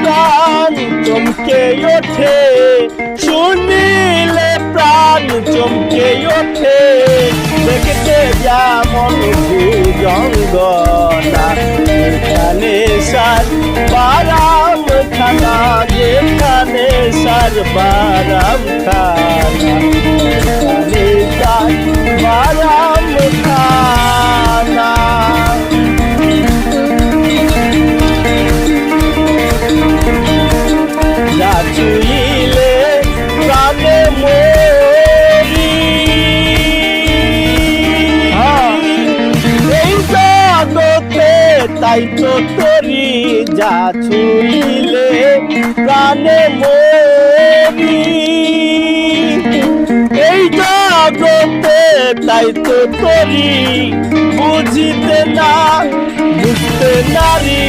প্রাণ চমকে ওঠে, শুনিলে প্রাণ চমকে ওঠে, দেখতে যেমন ভুজঙ্গনা, যেখানে সার বারাম খানা, যেখানে সার বারাম খানা, যেখানে সার বারাম খানা। যা ছুঁইলে প্রাণে মরি, এই জগতে তাই তো তরি, যা ছুঁইলে প্রাণে মরি, এই জগতে তাই তো তরি, বুঝিতে না বুঝতে নারী,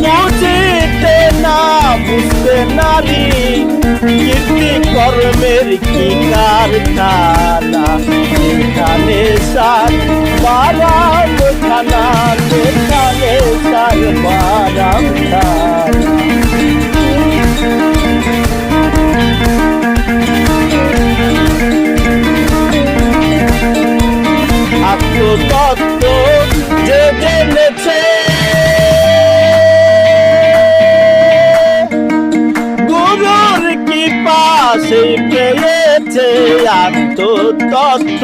বুঝিতে না বুঝতে নারী, কীর্তি কর্মের কি কারখানা, যেখানে সার বারাম খানা, যেখানে সার বারাম খানা। আত্মতত্ত্ব যে জেনেছে, গুরুর কৃপা সে পেয়েছে, আত্মতত্ত্ব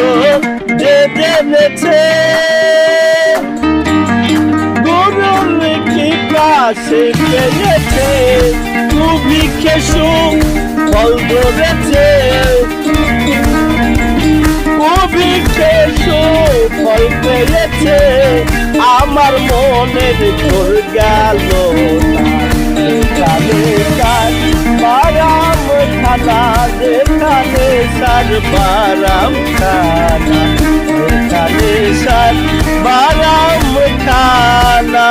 যে জেনেছে, গুরুর কৃপা সে পেয়েছে, দুর্ভিক্ষে সুখ ফল ধরেছে, ফল পেয়েছে, আমার মনের ঘোর গেল যেখানে সার বারাম খানা, যেখানে সার বারাম খানা, যেখানে সার বারাম খানা।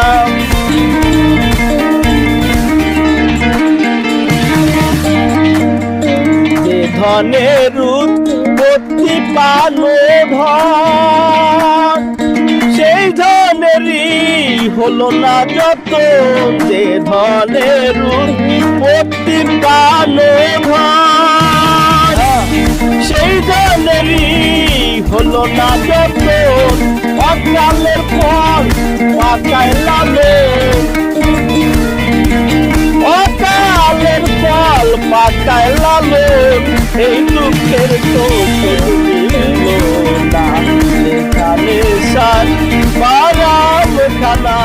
যে ধনের উৎপত্তি পানো ধন, সেই ধনেরই হলো না যত, যে ধনের উৎপত্তি পানো ধন, সেই ধনেরই হলো না যত, অকালের ফল পাকায় লালন, অকালের ফল পাকায় লালন, এই দুঃখের তো মিলল না, যেখানে সার বারাম খানা।